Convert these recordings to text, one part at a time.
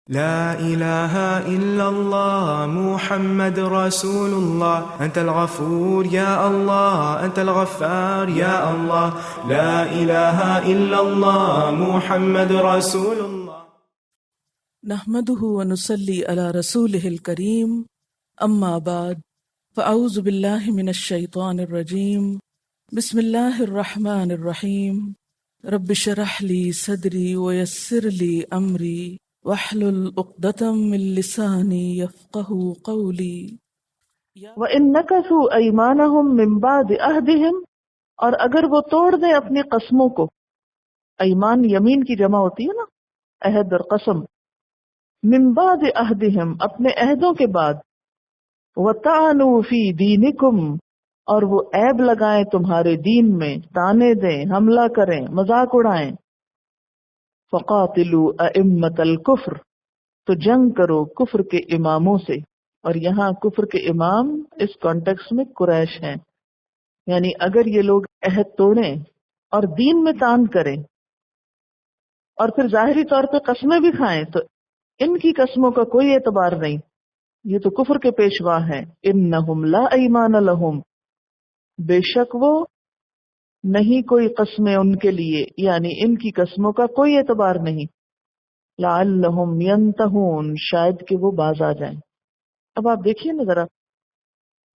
لا إله إلا الله محمد رسول الله أنت الغفور يا الله أنت الغفار يا الله لا إله إلا الله محمد رسول الله. نحمده ونصلي على رسوله الكريم أما بعد فأعوذ بالله من الشيطان الرجيم بسم الله الرحمن الرحيم رب اشرح لي صدري ويسر لي أمري واحلل عقدة من لساني يفقهوا قولي. وَإِن نَكَثُوا أَيْمَانَهُمْ مِن بَعْدِ عَهْدِهِمْ، اور اگر وہ توڑ دیں اپنی قسموں کو. ایمان یمین کی جمع ہوتی ہے نا، عہد اور قسم. من بعد عہدہم، اپنے عہدوں کے بعد. وَطَعَنُوا فِي دِینِکُمْ، اور وہ عیب لگائیں تمہارے دین میں، تانے دیں، حملہ کریں، مذاق اڑائیں. فَقَاتِلُوا أَئِمَّةَ الْكُفْرِ، تو جنگ کرو کفر کے اماموں سے. اور یہاں کفر کے امام اس کانٹیکس میں قریش ہیں. یعنی اگر یہ لوگ عہد توڑیں اور دین میں تان کریں اور پھر ظاہری طور پہ قسمیں بھی کھائیں تو ان کی قسموں کا کوئی اعتبار نہیں، یہ تو کفر کے پیشوا ہیں. انہم لا ایمان لہم، بے شک وہ نہیں کوئی قسمیں ان کے لیے، یعنی ان کی قسموں کا کوئی اعتبار نہیں. لعلہم ینتہون، شاید کہ وہ باز آ جائیں. اب آپ دیکھیے نا ذرا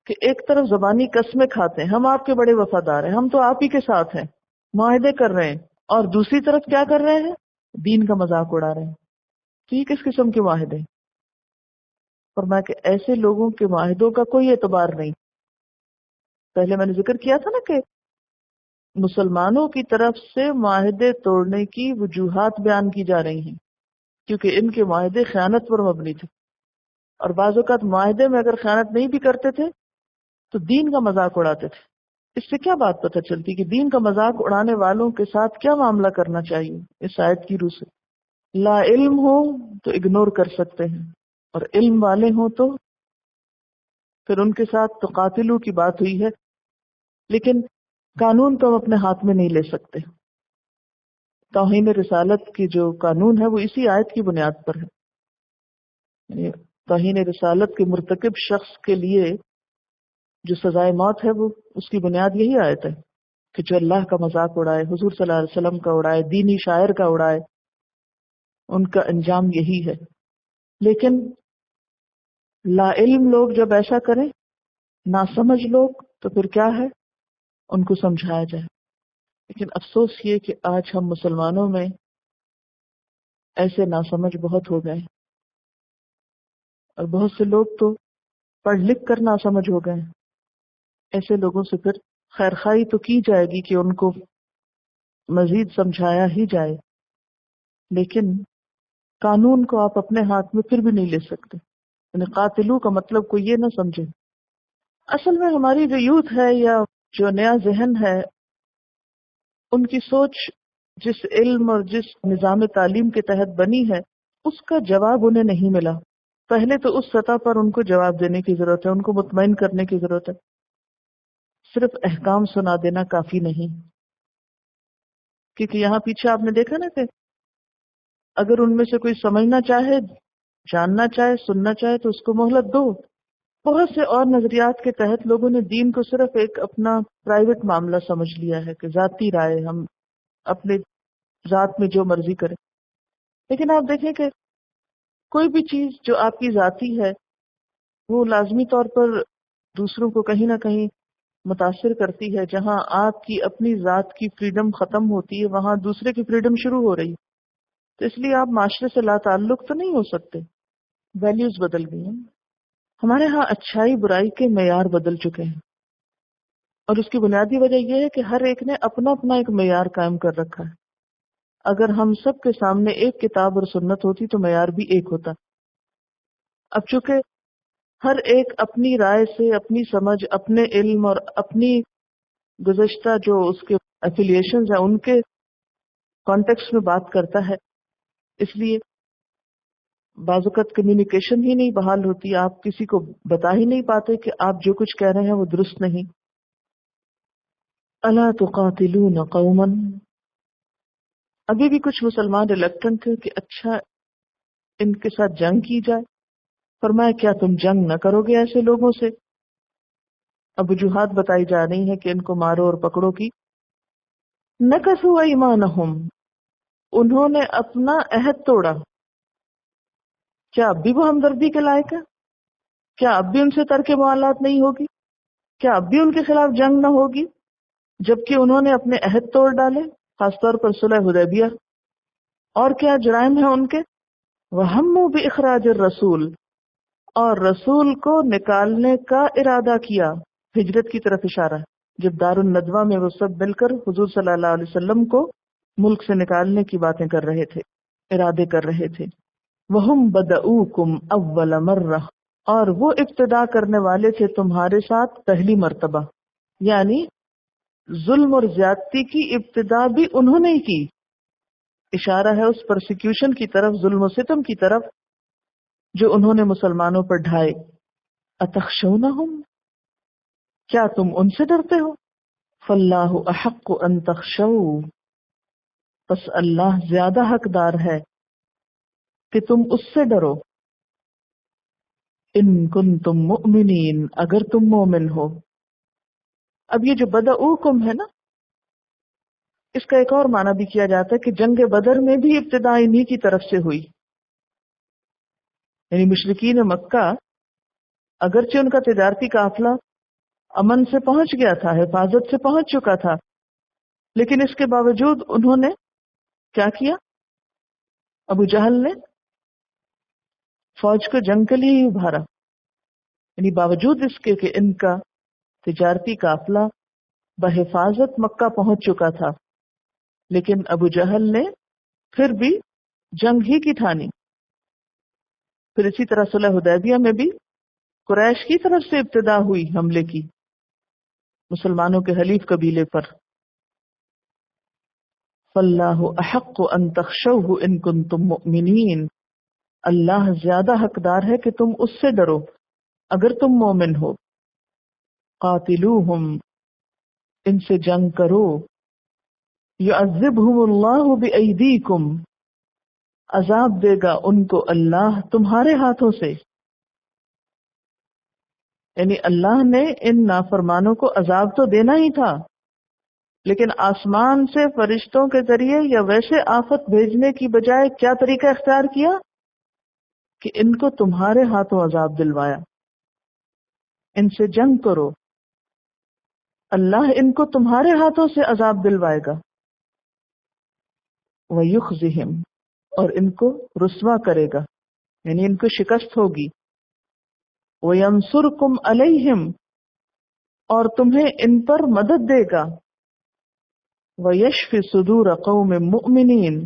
کہ ایک طرف زبانی قسمیں کھاتے ہیں، ہم آپ کے بڑے وفادار ہیں، ہم تو آپ ہی کے ساتھ ہیں، معاہدے کر رہے ہیں، اور دوسری طرف کیا کر رہے ہیں؟ دین کا مذاق اڑا رہے ہیں. تو یہ کس قسم کے معاہدے؟ فرمایا کہ ایسے لوگوں کے معاہدوں کا کوئی اعتبار نہیں. پہلے میں نے ذکر کیا تھا نا کہ مسلمانوں کی طرف سے معاہدے توڑنے کی وجوہات بیان کی جا رہی ہیں، کیونکہ ان کے معاہدے خیانت پر مبنی تھے، اور بعض اوقات معاہدے میں اگر خیانت نہیں بھی کرتے تھے تو دین کا مذاق اڑاتے تھے. اس سے کیا بات پتہ چلتی کہ دین کا مذاق اڑانے والوں کے ساتھ کیا معاملہ کرنا چاہیے اس آیت کی روح سے؟ لا علم ہو تو اگنور کر سکتے ہیں، اور علم والے ہوں تو پھر ان کے ساتھ تو قاتلوں کی بات ہوئی ہے، لیکن قانون تو ہم اپنے ہاتھ میں نہیں لے سکتے. توہین رسالت کی جو قانون ہے وہ اسی آیت کی بنیاد پر ہے. یعنی توہین رسالت کے مرتکب شخص کے لیے جو سزائے موت ہے وہ اس کی بنیاد یہی آیت ہے کہ جو اللہ کا مذاق اڑائے، حضور صلی اللہ علیہ وسلم کا اڑائے، دینی شاعر کا اڑائے، ان کا انجام یہی ہے. لیکن لا علم لوگ جب ایسا کریں، ناسمجھ لوگ، تو پھر کیا ہے؟ ان کو سمجھایا جائے. لیکن افسوس یہ کہ آج ہم مسلمانوں میں ایسے ناسمجھ بہت ہو گئے، اور بہت سے لوگ تو پڑھ لکھ کر ناسمجھ ہو گئے. ایسے لوگوں سے پھر خیرخواہی تو کی جائے گی کہ ان کو مزید سمجھایا ہی جائے، لیکن قانون کو آپ اپنے ہاتھ میں پھر بھی نہیں لے سکتے. یعنی قاتلو کا مطلب کوئی یہ نہ سمجھے. اصل میں ہماری جو یوتھ ہے یا جو نیا ذہن ہے، ان کی سوچ جس علم اور جس نظام تعلیم کے تحت بنی ہے اس کا جواب انہیں نہیں ملا. پہلے تو اس سطح پر ان کو جواب دینے کی ضرورت ہے، ان کو مطمئن کرنے کی ضرورت ہے. صرف احکام سنا دینا کافی نہیں، کیونکہ یہاں پیچھے آپ نے دیکھا نا کہ اگر ان میں سے کوئی سمجھنا چاہے، جاننا چاہے، سننا چاہے تو اس کو مہلت دو. بہت سے اور نظریات کے تحت لوگوں نے دین کو صرف ایک اپنا پرائیویٹ معاملہ سمجھ لیا ہے کہ ذاتی رائے، ہم اپنے ذات میں جو مرضی کریں. لیکن آپ دیکھیں کہ کوئی بھی چیز جو آپ کی ذاتی ہے وہ لازمی طور پر دوسروں کو کہیں نہ کہیں متاثر کرتی ہے. جہاں آپ کی اپنی ذات کی فریڈم ختم ہوتی ہے وہاں دوسرے کی فریڈم شروع ہو رہی. تو اس لیے آپ معاشرے سے لا تعلق تو نہیں ہو سکتے. ویلیوز بدل گئی ہیں. ہمارے ہاں اچھائی برائی کے معیار بدل چکے ہیں، اور اس کی بنیادی وجہ یہ ہے کہ ہر ایک نے اپنا اپنا ایک معیار قائم کر رکھا ہے. اگر ہم سب کے سامنے ایک کتاب اور سنت ہوتی تو معیار بھی ایک ہوتا. اب چونکہ ہر ایک اپنی رائے سے، اپنی سمجھ، اپنے علم اور اپنی گزشتہ جو اس کے ایفیلیشنز ہیں ان کے کانٹیکسٹ میں بات کرتا ہے، اس لیے بعض اوقات کمیونیکیشن ہی نہیں بحال ہوتی. آپ کسی کو بتا ہی نہیں پاتے کہ آپ جو کچھ کہہ رہے ہیں وہ درست نہیں. الا تقاتلون قوما، ابھی بھی کچھ مسلمان ریلیکٹنٹ تھے کہ اچھا ان کے ساتھ جنگ کی جائے. فرمایا کیا تم جنگ نہ کرو گے ایسے لوگوں سے؟ اب وجوہات بتائی جا رہی ہیں کہ ان کو مارو اور پکڑو کی. نکثوا ایمانہم، انہوں نے اپنا عہد توڑا. کیا اب بھی وہ ہمدردی کے لائق ہے؟ کیا اب بھی ان سے ترک موالات نہیں ہوگی؟ کیا اب بھی ان کے خلاف جنگ نہ ہوگی جبکہ انہوں نے اپنے عہد توڑ ڈالے، خاص طور پر صلح حدیبیہ؟ اور کیا جرائم ہیں ان کے؟ وَهَمُّوا بِإِخْرَاجِ الرَّسُولِ، اور رسول کو نکالنے کا ارادہ کیا. ہجرت کی طرف اشارہ ہے، جب دار الندوہ میں وہ سب مل کر حضور صلی اللہ علیہ وسلم کو ملک سے نکالنے کی باتیں کر رہے تھے، ارادے کر رہے تھے. وَهُمْ بَدَؤُوكُمْ أَوَّلَ مَرَّةٍ، اور وہ ابتدا کرنے والے تھے تمہارے ساتھ پہلی مرتبہ. یعنی ظلم اور زیادتی کی ابتدا بھی انہوں نے ہی کی. اشارہ ہے اس پرسیکیوشن کی طرف، ظلم و ستم کی طرف جو انہوں نے مسلمانوں پر ڈھائے. اتخشونہم، کیا تم ان سے ڈرتے ہو؟ فاللہ احق ان تخشوا، پس اللہ زیادہ حقدار ہے کہ تم اس سے ڈرو. ان کنتم مؤمنین، اگر تم مومن ہو. اب یہ جو بدعوکم ہے نا، اس کا ایک اور معنی بھی کیا جاتا ہے کہ جنگ بدر میں بھی ابتدا انہی کی طرف سے ہوئی. یعنی مشرکین مکہ اگرچہ ان کا تجارتی قافلہ امن سے پہنچ گیا تھا، حفاظت سے پہنچ چکا تھا، لیکن اس کے باوجود انہوں نے کیا کیا؟ ابو جہل نے فوج کو جنگ کے لیے ہی ابھارا. یعنی باوجود اس کے کہ ان کا تجارتی قافلہ بحفاظت مکہ پہنچ چکا تھا، لیکن ابو جہل نے پھر بھی جنگ ہی کی ٹھانی. پھر اسی طرح صلح حدیبیہ میں بھی قریش کی طرف سے ابتدا ہوئی حملے کی مسلمانوں کے حلیف قبیلے پر. فاللہ احق ان تخشوہ ان کنتم مؤمنین، اللہ زیادہ حقدار ہے کہ تم اس سے ڈرو اگر تم مومن ہو. قاتلوہم، ان سے جنگ کرو. یعذبہم اللہ بایدیکم، عذاب دے گا ان کو اللہ تمہارے ہاتھوں سے. یعنی اللہ نے ان نافرمانوں کو عذاب تو دینا ہی تھا، لیکن آسمان سے فرشتوں کے ذریعے یا ویسے آفت بھیجنے کی بجائے کیا طریقہ اختیار کیا کہ ان کو تمہارے ہاتھوں عذاب دلوایا. ان سے جنگ کرو، اللہ ان کو تمہارے ہاتھوں سے عذاب دلوائے گا. وَيُخْزِهِمْ، اور ان کو رسوا کرے گا، یعنی ان کو شکست ہوگی. وَيَنْصُرْكُمْ عَلَيْهِمْ، اور تمہیں ان پر مدد دے گا. وَيَشْفِ صُدُورَ قَوْمٍ مُؤْمِنِينَ،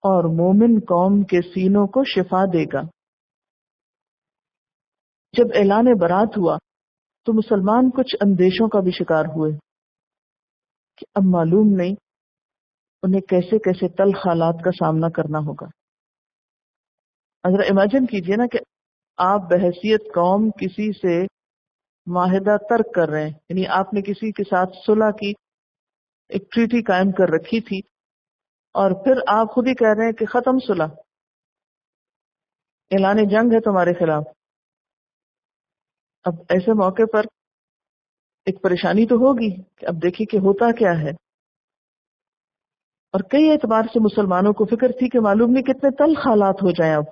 اور مومن قوم کے سینوں کو شفا دے گا. جب اعلان برات ہوا تو مسلمان کچھ اندیشوں کا بھی شکار ہوئے کہ اب معلوم نہیں انہیں کیسے کیسے تلخ حالات کا سامنا کرنا ہوگا. اگر امیجن کیجئے نا کہ آپ بحیثیت قوم کسی سے معاہدہ ترک کر رہے ہیں، یعنی آپ نے کسی کے ساتھ صلح کی ایک ٹریٹی قائم کر رکھی تھی اور پھر آپ خود ہی کہہ رہے ہیں کہ ختم صلح، اعلان جنگ ہے تمہارے خلاف. اب ایسے موقع پر ایک پریشانی تو ہوگی کہ اب دیکھیں کہ ہوتا کیا ہے. اور کئی اعتبار سے مسلمانوں کو فکر تھی کہ معلوم نہیں کتنے تلخ حالات ہو جائیں. اب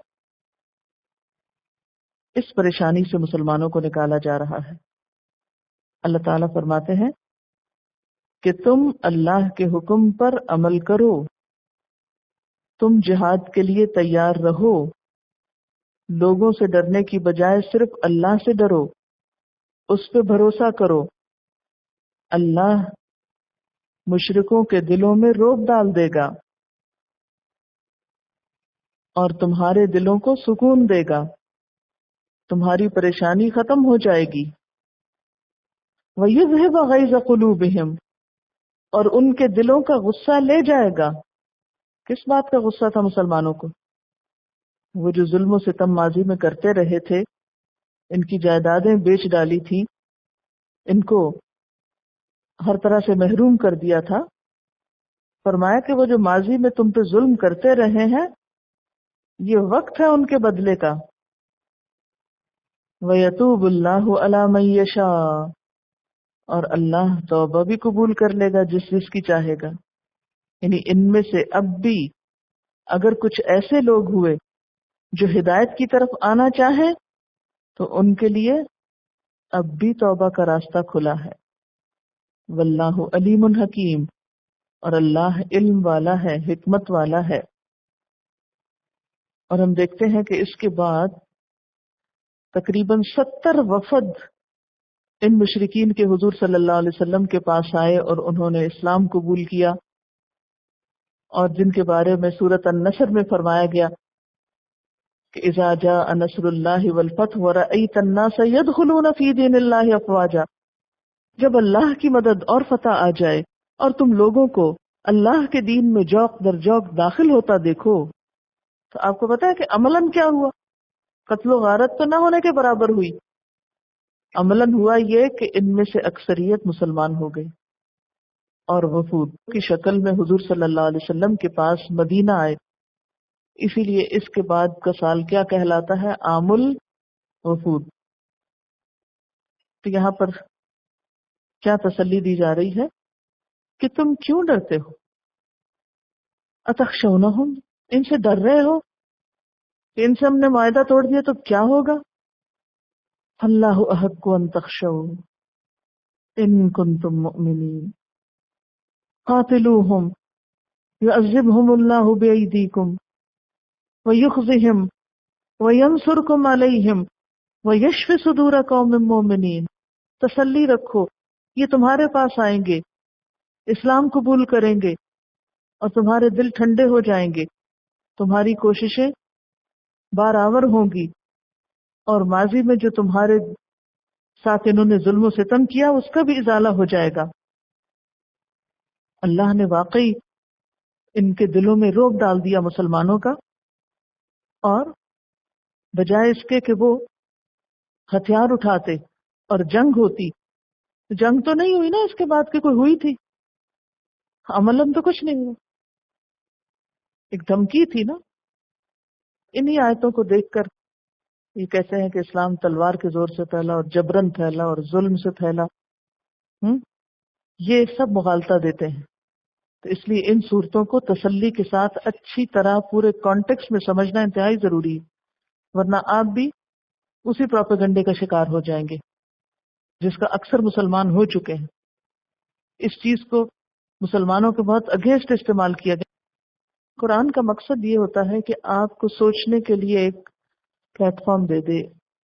اس پریشانی سے مسلمانوں کو نکالا جا رہا ہے. اللہ تعالیٰ فرماتے ہیں کہ تم اللہ کے حکم پر عمل کرو، تم جہاد کے لیے تیار رہو، لوگوں سے ڈرنے کی بجائے صرف اللہ سے ڈرو، اس پہ بھروسہ کرو. اللہ مشرکوں کے دلوں میں رعب ڈال دے گا اور تمہارے دلوں کو سکون دے گا، تمہاری پریشانی ختم ہو جائے گی. وَيُذْهِبَ غَيْظَ قُلُوبِهِمْ، اور ان کے دلوں کا غصہ لے جائے گا. کس بات کا غصہ تھا مسلمانوں کو؟ وہ جو ظلم و ستم ماضی میں کرتے رہے تھے، ان کی جائیدادیں بیچ ڈالی تھی، ان کو ہر طرح سے محروم کر دیا تھا. فرمایا کہ وہ جو ماضی میں تم پہ ظلم کرتے رہے ہیں یہ وقت ہے ان کے بدلے کا. وَيَتُوبُ اللَّهُ عَلَى مَن يَشَاءُ، اور اللہ توبہ بھی قبول کر لے گا جس کی چاہے گا. یعنی ان میں سے اب بھی اگر کچھ ایسے لوگ ہوئے جو ہدایت کی طرف آنا چاہیں تو ان کے لیے اب بھی توبہ کا راستہ کھلا ہے. واللہ علیم حکیم، اور اللہ علم والا ہے، حکمت والا ہے. اور ہم دیکھتے ہیں کہ اس کے بعد تقریباً 70 وفد ان مشرکین کے حضور صلی اللہ علیہ وسلم کے پاس آئے اور انہوں نے اسلام قبول کیا، اور جن کے بارے میں سورۃ النصر میں فرمایا گیا کہ اذا جاء نصر اللہ والفتح ورأیت الناس يدخلون فی دین اللہ افواجا، جب اللہ کی مدد اور فتح آ جائے اور تم لوگوں کو اللہ کے دین میں جوق در جوق داخل ہوتا دیکھو، تو آپ کو پتا ہے کہ عملاً کیا ہوا؟ قتل و غارت تو نہ ہونے کے برابر ہوئی. عملاً ہوا یہ کہ ان میں سے اکثریت مسلمان ہو گئی اور وفود کی شکل میں حضور صلی اللہ علیہ وسلم کے پاس مدینہ آئے. اسی لیے اس کے بعد کا سال کیا کہلاتا ہے؟ عام الوفود. تو یہاں پر کیا تسلی دی جا رہی ہے کہ تم کیوں ڈرتے ہو؟ اتخشونہم، ان سے ڈر رہے ہو کہ ان سے ہم نے معاہدہ توڑ دیا تو کیا ہوگا؟ اللہ احق ان تخشوا ان کنتم مؤمنین قاتلوہم یعذبہم اللہ بایدیکم ویخزہم وینصرکم علیہم ویشفی صدور قوم مومنین. تسلی رکھو، یہ تمہارے پاس آئیں گے، اسلام قبول کریں گے اور تمہارے دل ٹھنڈے ہو جائیں گے، تمہاری کوششیں بارآور ہوں گی، اور ماضی میں جو تمہارے ساتھ انہوں نے ظلم و ستم کیا اس کا بھی ازالہ ہو جائے گا. اللہ نے واقعی ان کے دلوں میں رعب ڈال دیا مسلمانوں کا، اور بجائے اس کے کہ وہ ہتھیار اٹھاتے اور جنگ ہوتی، جنگ تو نہیں ہوئی نا اس کے بعد کہ کوئی ہوئی تھی، عملاً تو کچھ نہیں ہوا، ایک دھمکی تھی نا. انہی آیتوں کو دیکھ کر یہ کہتے ہیں کہ اسلام تلوار کے زور سے پھیلا اور جبرن پھیلا اور ظلم سے پھیلا. یہ سب مغالطہ دیتے ہیں. تو اس لیے ان صورتوں کو تسلی کے ساتھ اچھی طرح پورے کانٹیکس میں سمجھنا انتہائی ضروری ہے، ورنہ آپ بھی اسی پروپیگنڈے کا شکار ہو جائیں گے جس کا اکثر مسلمان ہو چکے ہیں. اس چیز کو مسلمانوں کے بہت اگینسٹ استعمال کیا گیا. قرآن کا مقصد یہ ہوتا ہے کہ آپ کو سوچنے کے لیے ایک پلیٹ فارم دے دے،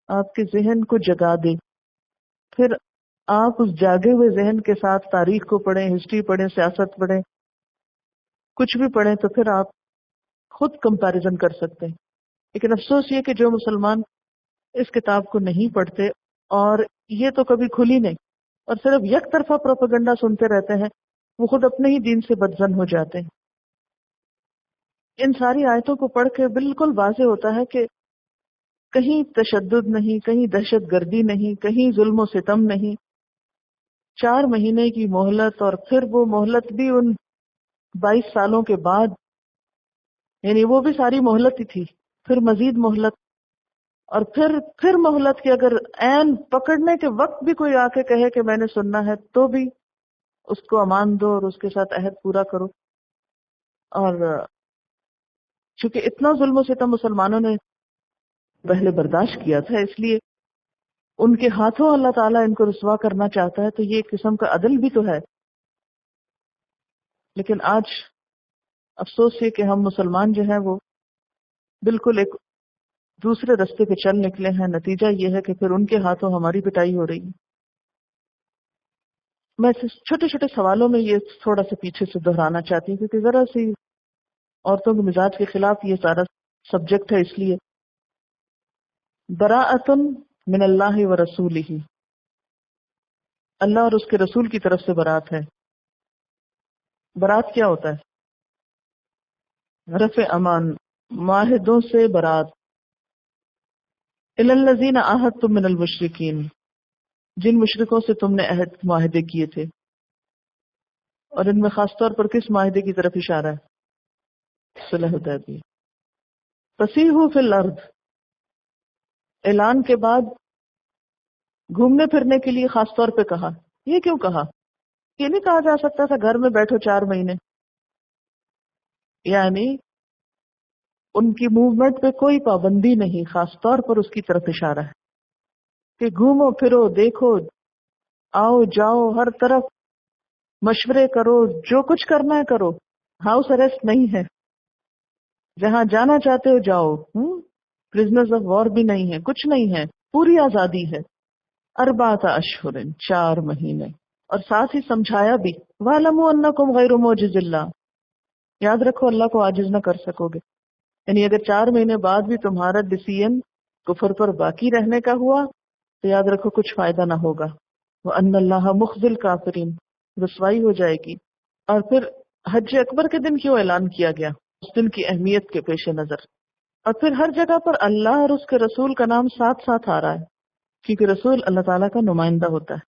آپ کے ذہن کو جگا دے، پھر آپ اس جاگے ہوئے ذہن کے ساتھ تاریخ کو پڑھیں، ہسٹری پڑھیں، سیاست پڑھیں، کچھ بھی پڑھیں، تو پھر آپ خود کمپیریزن کر سکتے ہیں. لیکن افسوس یہ کہ جو مسلمان اس کتاب کو نہیں پڑھتے اور یہ تو کبھی کھلی نہیں اور صرف یک طرفہ پروپیگنڈا سنتے رہتے ہیں، وہ خود اپنے ہی دین سے بدظن ہو جاتے ہیں. ان ساری آیتوں کو پڑھ کے بالکل واضح ہوتا ہے کہ کہیں تشدد نہیں، کہیں دہشت گردی نہیں، کہیں ظلم و ستم نہیں. 4 مہینے کی مہلت، اور پھر وہ مہلت بھی ان 22 سالوں کے بعد، یعنی وہ بھی ساری مہلت ہی تھی، پھر مزید مہلت، اور پھر مہلت کی اگر عین پکڑنے کے وقت بھی کوئی آ کے کہے کہ میں نے سننا ہے تو بھی اس کو امان دو اور اس کے ساتھ عہد پورا کرو. اور چونکہ اتنا ظلم و ستم مسلمانوں نے پہلے برداشت کیا تھا، اس لیے ان کے ہاتھوں اللہ تعالیٰ ان کو رسوا کرنا چاہتا ہے، تو یہ ایک قسم کا عدل بھی تو ہے. لیکن آج افسوس یہ کہ ہم مسلمان جو ہیں وہ بالکل ایک دوسرے رستے پہ چل نکلے ہیں. نتیجہ یہ ہے کہ پھر ان کے ہاتھوں ہماری پٹائی ہو رہی ہے. میں چھوٹے چھوٹے سوالوں میں یہ تھوڑا سا پیچھے سے دہرانا چاہتی ہوں، کیونکہ ذرا سی عورتوں کے مزاج کے خلاف یہ سارا سبجیکٹ ہے. اس لیے براءۃ من اللہ و رسولہ، اللہ اور اس کے رسول کی طرف سے برات ہے. برات کیا ہوتا ہے؟ رفع امان، معاہدوں سے برات. الی الذین عاہدتم من المشرکین، جن مشرکوں سے تم نے عہد معاہدے کیے تھے. اور ان میں خاص طور پر کس معاہدے کی طرف اشارہ ہے؟ صلح حدیبیہ. فسیحوا فی الارض، اعلان کے بعد گھومنے پھرنے کے لیے خاص طور پہ کہا. یہ کیوں کہا؟ یہ نہیں کہا جا سکتا تھا گھر میں بیٹھو 4 مہینے؟ یعنی ان کی موومنٹ پہ کوئی پابندی نہیں، خاص طور پر اس کی طرف اشارہ ہے کہ گھومو پھرو، دیکھو، آؤ جاؤ، ہر طرف مشورے کرو، جو کچھ کرنا ہے کرو. ہاؤس اریسٹ نہیں ہے، جہاں جانا چاہتے ہو جاؤ. پرزنرز آف وار بھی نہیں ہے، کچھ نہیں ہے، پوری آزادی ہے. 4 اشہر، 4 مہینے. اور ساتھ ہی سمجھایا بھی وَاعْلَمُوا أَنَّكُمْ غَيْرُ مُعْجِزِ اللَّهِ، یاد رکھو اللہ کو عاجز نہ کر سکو گے. یعنی اگر 4 مہینے بعد بھی تمہارا ڈیسیژن کفر پر باقی رہنے کا ہوا تو یاد رکھو کچھ فائدہ نہ ہوگا. وَأَنَّ اللَّهَ مُخْزِي الْكَافِرِينَ، رسوائی ہو جائے گی. اور پھر حج اکبر کے دن کیوں اعلان کیا گیا؟ اس دن کی اہمیت کے پیش نظر. اور پھر ہر جگہ پر اللہ اور اس کے رسول کا نام ساتھ ساتھ آ رہا ہے، کیونکہ رسول اللہ تعالیٰ کا نمائندہ ہوتا ہے.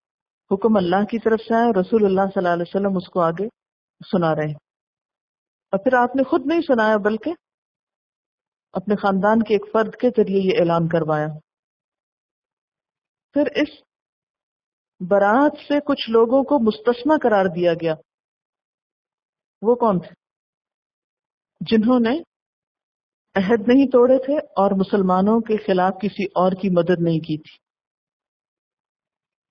حکم اللہ کی طرف سے آیا، رسول اللہ صلی اللہ علیہ وسلم اس کو آگے سنا رہے ہیں. اور پھر آپ نے خود نہیں سنایا بلکہ اپنے خاندان کے ایک فرد کے ذریعے یہ اعلان کروایا. پھر اس برات سے کچھ لوگوں کو مستثنی قرار دیا گیا. وہ کون تھے؟ جنہوں نے عہد نہیں توڑے تھے اور مسلمانوں کے خلاف کسی اور کی مدد نہیں کی تھی.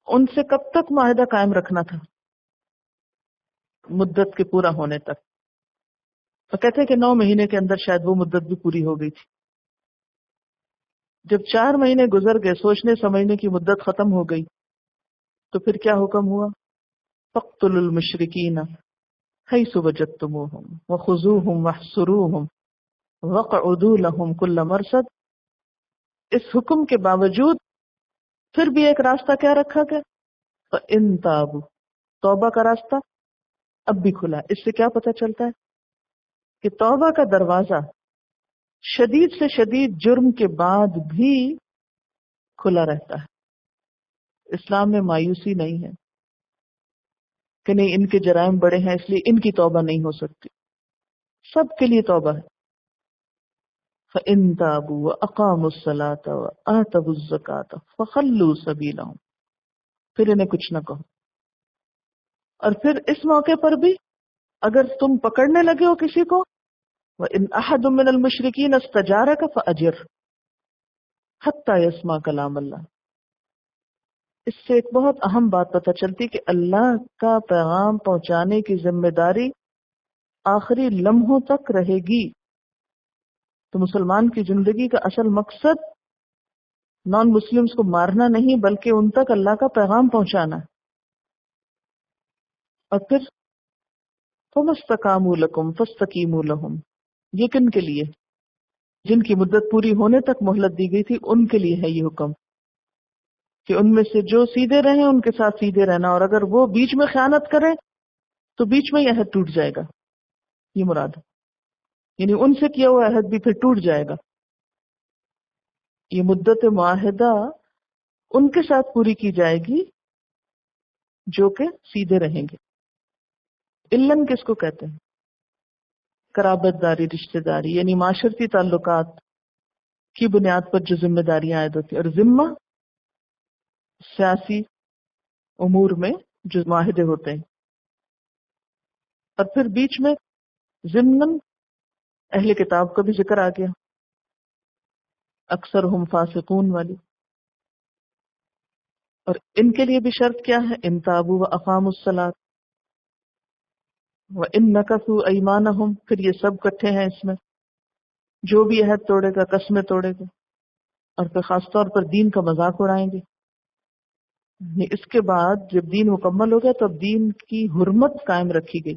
ان سے کب تک معاہدہ قائم رکھنا تھا؟ مدت کے پورا ہونے تک. تو کہتے ہیں کہ 9 مہینے کے اندر شاید وہ مدت بھی پوری ہو گئی تھی. جب 4 مہینے گزر گئے، سوچنے سمجھنے کی مدت ختم ہو گئی، تو پھر کیا حکم ہوا؟ فَاقْتُلُوا الْمُشْرِكِينَ حَيْثُ وَجَدتُّمُوهُمْ وَخُذُوهُمْ وَاحْصُرُوهُمْ وَاقْعُدُوا لَهُمْ كُلَّ مَرْصَدٍ. اس حکم کے باوجود پھر بھی ایک راستہ کیا رکھا گیا؟ فَإِن تَابُوا، توبہ کا راستہ اب بھی کھلا. اس سے کیا پتہ چلتا ہے کہ توبہ کا دروازہ شدید سے شدید جرم کے بعد بھی کھلا رہتا ہے. اسلام میں مایوسی نہیں ہے کہ نہیں ان کے جرائم بڑے ہیں اس لیے ان کی توبہ نہیں ہو سکتی. سب کے لیے توبہ ہے. فَإِن تَابُوا وَأَقَامُوا الصَّلَاةَ وَآتَوُا الزَّكَاةَ فَخَلُّوا سَبِيلَهُمْ. پھر انہیں کچھ نہ کہو. اور پھر اس موقع پر بھی اگر تم پکڑنے لگے ہو کسی کو، وَإِنْ أَحَدٌ مِّنَ الْمُشْرِكِينَ اسْتَجَارَكَ فَأَجِرْهُ حَتَّى يَسْمَعَ كَلَامَ اللَّهِ. اس سے ایک بہت اہم بات پتہ چلتی کہ اللہ کا پیغام پہنچانے کی ذمہ داری آخری لمحوں تک رہے گی. تو مسلمان کی زندگی کا اصل مقصد نان مسلمز کو مارنا نہیں بلکہ ان تک اللہ کا پیغام پہنچانا ہے. اور پھر فَمَا اسْتَقَامُوا لَكُمْ فَاسْتَقِيمُوا لَهُمْ. یہ کن کے لیے؟ جن کی مدت پوری ہونے تک مہلت دی گئی تھی ان کے لیے ہے یہ حکم کہ ان میں سے جو سیدھے رہیں ان کے ساتھ سیدھے رہنا، اور اگر وہ بیچ میں خیانت کریں تو بیچ میں یہ عہد ٹوٹ جائے گا. یہ مراد ہے، یعنی ان سے کیا ہوا عہد بھی پھر ٹوٹ جائے گا. یہ مدت معاہدہ ان کے ساتھ پوری کی جائے گی جو کہ سیدھے رہیں گے. علن کس کو کہتے ہیں؟ قرابت داری، رشتہ داری، یعنی معاشرتی تعلقات کی بنیاد پر جو ذمہ داریاں عائد ہوتی ہیں. اور ذمہ سیاسی امور میں جو معاہدے ہوتے ہیں. اور پھر بیچ میں ضمن اہل کتاب کا بھی ذکر آ گیا، اکثر ہم فاسقون والی. اور ان کے لیے بھی شرط کیا ہے؟ ان تابوا واقاموا الصلاۃ وان نکثوا ایمانہم. پھر یہ سب کٹھے ہیں اس میں، جو بھی عہد توڑے گا، قسمیں توڑے گا، اور پھر خاص طور پر دین کا مذاق اڑائیں گے. اس کے بعد جب دین مکمل ہو گیا تو اب دین کی حرمت قائم رکھی گئی.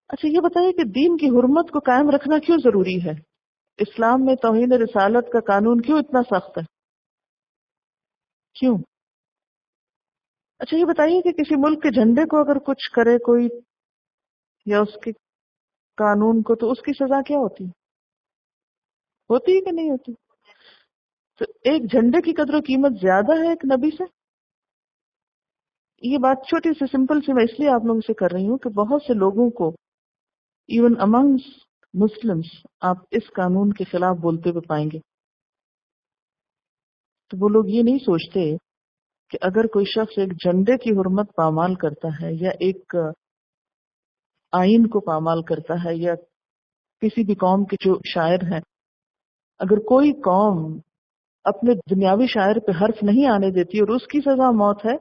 اچھا یہ بتائیے کہ دین کی حرمت کو قائم رکھنا کیوں ضروری ہے؟ اسلام میں توہین رسالت کا قانون کیوں اتنا سخت ہے؟ کیوں؟ اچھا یہ بتائیے کہ کسی ملک کے جھنڈے کو اگر کچھ کرے کوئی یا اس کے قانون کو، تو اس کی سزا کیا ہوتی ہے؟ ہوتی ہے کہ نہیں ہوتی؟ تو ایک جھنڈے کی قدر و قیمت زیادہ ہے ایک نبی سے؟ یہ بات چھوٹی سی سمپل سی میں اس لیے آپ لوگوں سے کر رہی ہوں کہ بہت سے لوگوں کو ایون امنگس مسلمس آپ اس قانون کے خلاف بولتے ہوئے پائیں گے. تو وہ لوگ یہ نہیں سوچتے کہ اگر کوئی شخص ایک جھنڈے کی حرمت پامال کرتا ہے یا ایک آئین کو پامال کرتا ہے یا کسی بھی قوم کے جو شاعر ہیں، اگر کوئی قوم اپنے دنیاوی شاعر پہ حرف نہیں آنے دیتی اور اس کی سزا موت ہے،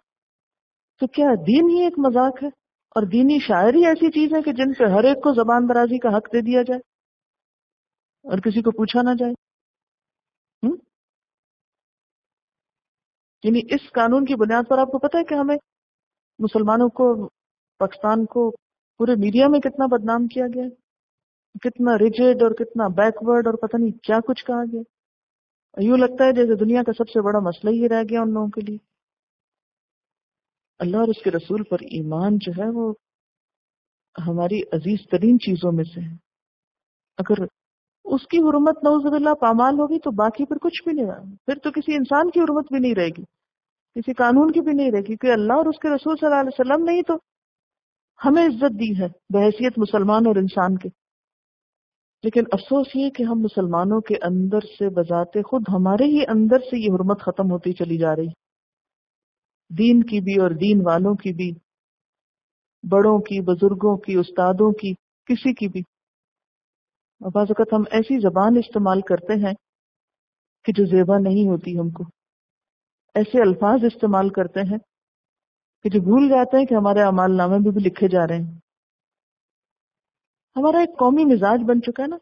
تو کیا دین ہی ایک مذاق ہے؟ اور دینی شاعر ہی ایسی چیز ہے کہ جن پہ ہر ایک کو زبان درازی کا حق دے دیا جائے اور کسی کو پوچھا نہ جائے؟ یعنی اس قانون کی بنیاد پر آپ کو پتہ ہے کہ ہمیں مسلمانوں کو، پاکستان کو پورے میڈیا میں کتنا بدنام کیا گیا ہے، کتنا ریجڈ اور کتنا بیکورڈ اور پتہ نہیں کیا کچھ کہا گیا. یوں لگتا ہے جیسے دنیا کا سب سے بڑا مسئلہ یہ رہ گیا ان لوگوں کے لیے. اللہ اور اس کے رسول پر ایمان جو ہے وہ ہماری عزیز ترین چیزوں میں سے ہے. اگر اس کی حرمت نعوذ باللہ پامال ہوگی تو باقی پھر کچھ بھی نہیں رہا، پھر تو کسی انسان کی حرمت بھی نہیں رہے گی، کسی قانون کی بھی نہیں رہے گی، کہ اللہ اور اس کے رسول صلی اللہ علیہ وسلم نے ہی تو ہمیں عزت دی ہے بحیثیت مسلمان اور انسان کے. لیکن افسوس یہ کہ ہم مسلمانوں کے اندر سے بذات خود ہمارے ہی اندر سے یہ حرمت ختم ہوتی چلی جا رہی، دین کی بھی اور دین والوں کی بھی، بڑوں کی، بزرگوں کی، استادوں کی، کسی کی بھی. اور بعض اوقات ہم ایسی زبان استعمال کرتے ہیں کہ جو زیبا نہیں ہوتی، ہم کو ایسے الفاظ استعمال کرتے ہیں کہ جو بھول جاتے ہیں کہ ہمارے اعمال نامے میں بھی لکھے جا رہے ہیں. ہمارا ایک قومی مزاج بن چکا ہے نا.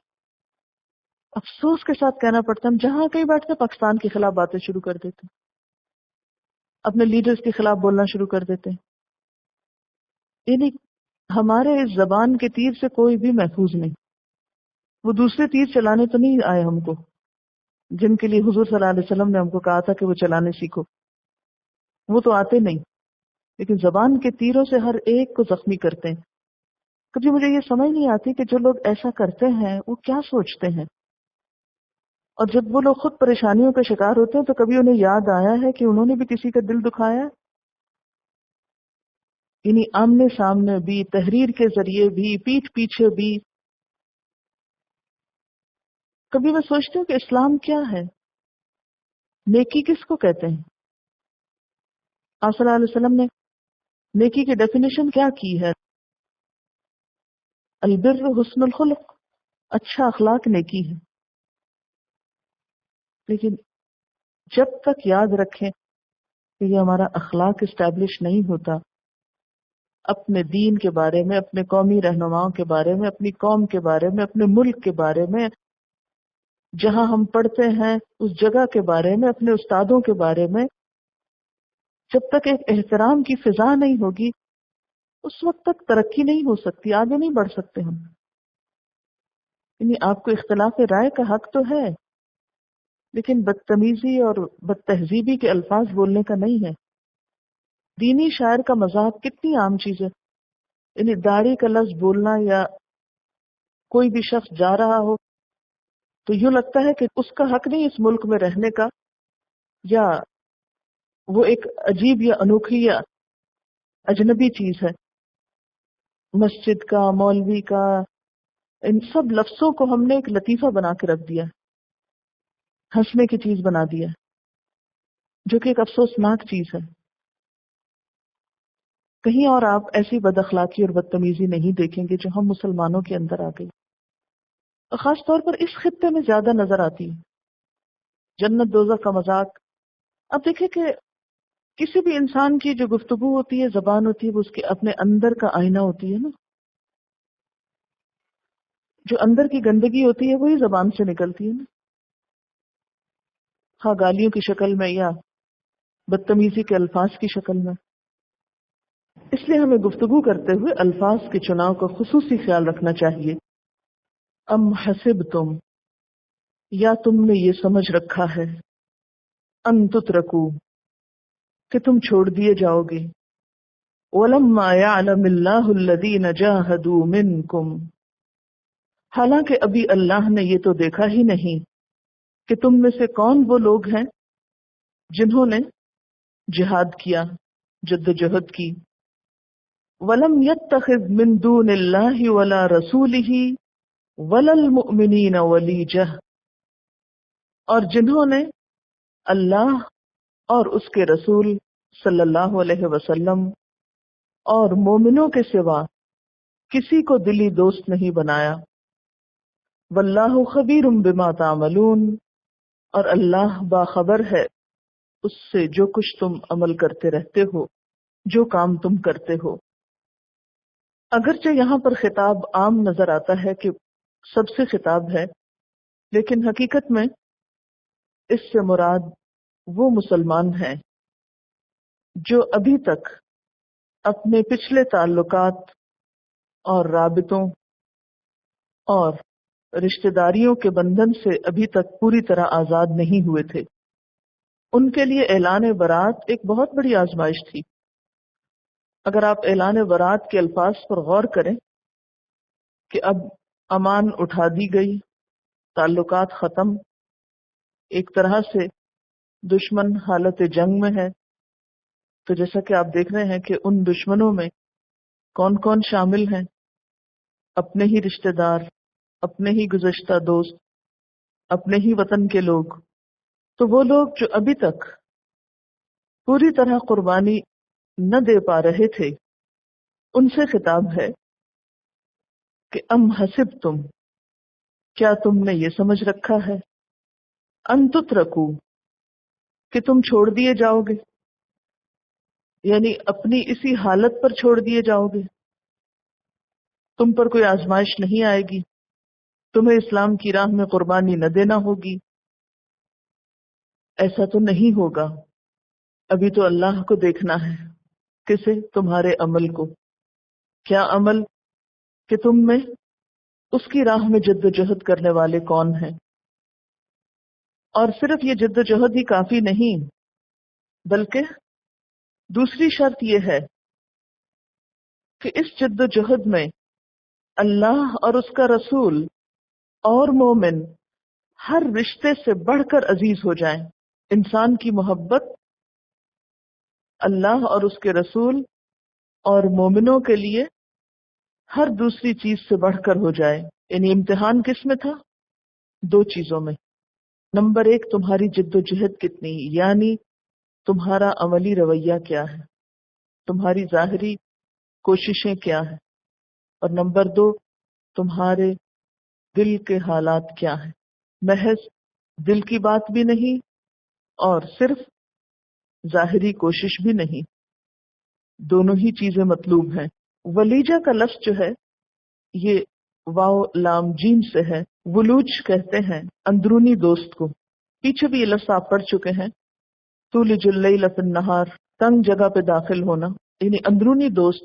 افسوس کے ساتھ کہنا پڑتا ہے ہم جہاں کہیں بیٹھتے پاکستان کے خلاف باتیں شروع کر دیتے ہیں، اپنے لیڈرز کے خلاف بولنا شروع کر دیتے ہیں. یعنی ہمارے اس زبان کے تیر سے کوئی بھی محفوظ نہیں. وہ دوسرے تیر چلانے تو نہیں آئے ہم کو جن کے لیے حضور صلی اللہ علیہ وسلم نے ہم کو کہا تھا کہ وہ چلانے سیکھو، وہ تو آتے نہیں، لیکن زبان کے تیروں سے ہر ایک کو زخمی کرتے ہیں. کبھی مجھے یہ سمجھ نہیں آتی کہ جو لوگ ایسا کرتے ہیں وہ کیا سوچتے ہیں، اور جب وہ لوگ خود پریشانیوں کا شکار ہوتے ہیں تو کبھی انہیں یاد آیا ہے کہ انہوں نے بھی کسی کا دل دکھایا ہے؟ یعنی آمنے سامنے بھی، تحریر کے ذریعے بھی، پیٹھ پیچھے بھی. کبھی میں سوچتی ہوں کہ اسلام کیا ہے، نیکی کس کو کہتے ہیں؟ آپ صلی اللہ علیہ وسلم نے نیکی کی ڈیفینیشن کیا کی ہے؟ البر حسن الخلق، اچھا اخلاق نیکی ہے. لیکن جب تک یاد رکھیں کہ یہ ہمارا اخلاق اسٹیبلش نہیں ہوتا، اپنے دین کے بارے میں، اپنے قومی رہنماؤں کے بارے میں، اپنی قوم کے بارے میں، اپنے ملک کے بارے میں، جہاں ہم پڑھتے ہیں اس جگہ کے بارے میں، اپنے استادوں کے بارے میں، جب تک ایک احترام کی فضا نہیں ہوگی اس وقت تک ترقی نہیں ہو سکتی، آگے نہیں بڑھ سکتے ہم. یعنی آپ کو اختلاف رائے کا حق تو ہے، لیکن بدتمیزی اور بد تہذیبی کے الفاظ بولنے کا نہیں ہے. دینی شاعر کا مذاق کتنی عام چیز ہے. یعنی داڑھی کا لفظ بولنا، یا کوئی بھی شخص جا رہا ہو تو یوں لگتا ہے کہ اس کا حق نہیں اس ملک میں رہنے کا، یا وہ ایک عجیب یا انوکھی یا اجنبی چیز ہے. مسجد کا، مولوی کا، ان سب لفظوں کو ہم نے ایک لطیفہ بنا کے رکھ دیا، ہنسنے کی چیز بنا دیا، جو کہ ایک افسوسناک چیز ہے. کہیں اور آپ ایسی بد اخلاقی اور بدتمیزی نہیں دیکھیں گے جو ہم مسلمانوں کے اندر آ گئی، اور خاص طور پر اس خطے میں زیادہ نظر آتی ہے. جنت دوزخ کا مذاق. اب دیکھیں کہ کسی بھی انسان کی جو گفتگو ہوتی ہے، زبان ہوتی ہے، وہ اس کے اپنے اندر کا آئینہ ہوتی ہے نا. جو اندر کی گندگی ہوتی ہے وہی زبان سے نکلتی ہے نا، خواہ گالیوں کی شکل میں یا بدتمیزی کے الفاظ کی شکل میں. اس لیے ہمیں گفتگو کرتے ہوئے الفاظ کے چناؤ کا خصوصی خیال رکھنا چاہیے. ام حسبتم، یا تم نے یہ سمجھ رکھا ہے، ان تترکو، کہ تم چھوڑ دیے جاؤ گے، وَلَمَّا يَعْلَمِ اللَّهُ الَّذِينَ جَاهَدُوا مِنْكُمْ، حالانکہ ابھی اللہ نے یہ تو دیکھا ہی نہیں کہ تم میں سے کون وہ لوگ ہیں جنہوں نے جہاد کیا، جدوجہد کی. وَلَمْ يَتَّخِذْ مِن دُونِ اللَّهِ وَلَا رَسُولِهِ وللمؤمنین ولیجہ، اور جنہوں نے اللہ اور اس کے رسول صلی اللہ علیہ وسلم اور مومنوں کے سوا کسی کو دلی دوست نہیں بنایا. واللہ خبیر بما تعملون، اور اللہ باخبر ہے اس سے جو کچھ تم عمل کرتے رہتے ہو، جو کام تم کرتے ہو. اگرچہ یہاں پر خطاب عام نظر آتا ہے کہ سب سے خطاب ہے، لیکن حقیقت میں اس سے مراد وہ مسلمان ہیں جو ابھی تک اپنے پچھلے تعلقات اور رابطوں اور رشتہ داریوں کے بندھن سے ابھی تک پوری طرح آزاد نہیں ہوئے تھے. ان کے لیے اعلان برات ایک بہت بڑی آزمائش تھی. اگر آپ اعلان برات کے الفاظ پر غور کریں کہ اب امان اٹھا دی گئی، تعلقات ختم، ایک طرح سے دشمن حالت جنگ میں ہے، تو جیسا کہ آپ دیکھ رہے ہیں کہ ان دشمنوں میں کون کون شامل ہیں، اپنے ہی رشتہ دار، اپنے ہی گزشتہ دوست، اپنے ہی وطن کے لوگ. تو وہ لوگ جو ابھی تک پوری طرح قربانی نہ دے پا رہے تھے، ان سے خطاب ہے کہ ام حسبتم، کیا تم نے یہ سمجھ رکھا ہے، ان تترکو، کہ تم چھوڑ دیے جاؤ گے، یعنی اپنی اسی حالت پر چھوڑ دیے جاؤ گے، تم پر کوئی آزمائش نہیں آئے گی، تمہیں اسلام کی راہ میں قربانی نہ دینا ہوگی. ایسا تو نہیں ہوگا. ابھی تو اللہ کو دیکھنا ہے. کسے؟ تمہارے عمل کو. کیا عمل؟ کہ تم میں اس کی راہ میں جد و جہد کرنے والے کون ہیں. اور صرف یہ جد و جہد ہی کافی نہیں، بلکہ دوسری شرط یہ ہے کہ اس جد و جہد میں اللہ اور اس کا رسول اور مومن ہر رشتے سے بڑھ کر عزیز ہو جائیں. انسان کی محبت اللہ اور اس کے رسول اور مومنوں کے لیے ہر دوسری چیز سے بڑھ کر ہو جائے. یعنی امتحان کس میں تھا؟ دو چیزوں میں. نمبر ایک، تمہاری جد و جہد کتنی، یعنی تمہارا عملی رویہ کیا ہے، تمہاری ظاہری کوششیں کیا ہیں. اور نمبر دو، تمہارے دل کے حالات کیا ہیں. محض دل کی بات بھی نہیں اور صرف ظاہری کوشش بھی نہیں، دونوں ہی چیزیں مطلوب ہیں. ولیجہ کا لفظ جو ہے یہ واو لام جیم سے ہے. ولوج کہتے ہیں اندرونی دوست کو. پیچھے بھی یہ لفظ آپ پڑھ چکے ہیں. تولج اللیل فی النہار، تنگ جگہ پہ داخل ہونا، یعنی اندرونی دوست،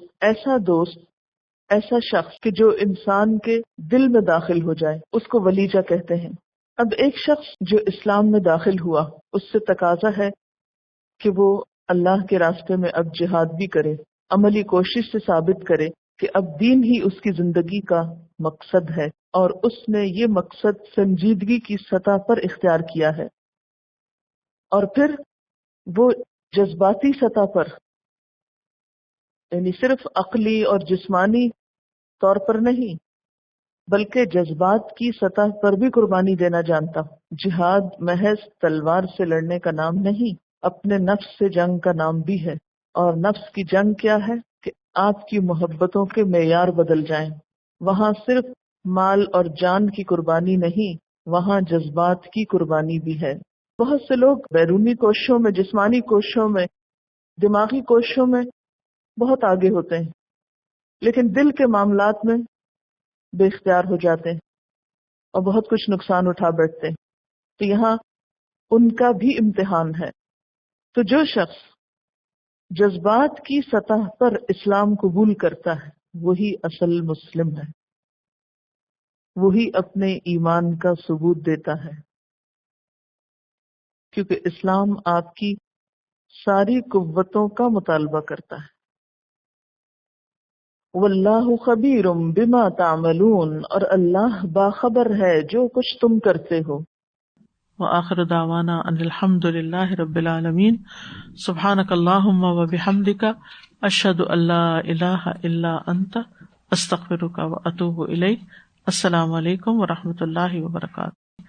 ایسا شخص کہ جو انسان کے دل میں داخل ہو جائے، اس کو ولیجہ کہتے ہیں. اب ایک شخص جو اسلام میں داخل ہوا، اس سے تقاضا ہے کہ وہ اللہ کے راستے میں اب جہاد بھی کرے، عملی کوشش سے ثابت کرے کہ اب دین ہی اس کی زندگی کا مقصد ہے، اور اس نے یہ مقصد سنجیدگی کی سطح پر اختیار کیا ہے. اور پھر وہ جذباتی سطح پر، یعنی صرف عقلی اور جسمانی طور پر نہیں بلکہ جذبات کی سطح پر بھی قربانی دینا جانتا. جہاد محض تلوار سے لڑنے کا نام نہیں، اپنے نفس سے جنگ کا نام بھی ہے. اور نفس کی جنگ کیا ہے؟ کہ آپ کی محبتوں کے معیار بدل جائیں. وہاں صرف مال اور جان کی قربانی نہیں، وہاں جذبات کی قربانی بھی ہے. بہت سے لوگ بیرونی کوششوں میں، جسمانی کوششوں میں، دماغی کوششوں میں بہت آگے ہوتے ہیں، لیکن دل کے معاملات میں بے اختیار ہو جاتے ہیں اور بہت کچھ نقصان اٹھا بیٹھتے ہیں. تو یہاں ان کا بھی امتحان ہے. تو جو شخص جذبات کی سطح پر اسلام قبول کرتا ہے وہی اصل مسلم ہے، وہی اپنے ایمان کا ثبوت دیتا ہے، کیونکہ اسلام آپ کی ساری قوتوں کا مطالبہ کرتا ہے. واللہ خبیر بما تعملون، اور اللہ باخبر ہے جو کچھ تم کرتے ہو. وآخر دعوانا ان الحمد للہ رب العالمین. سبحانک اللہم وبحمدک، اشہد ان لا الہ الا انت، استغفرک واتوب الیک. السلام علیکم ورحمۃ اللہ وبرکاتہ۔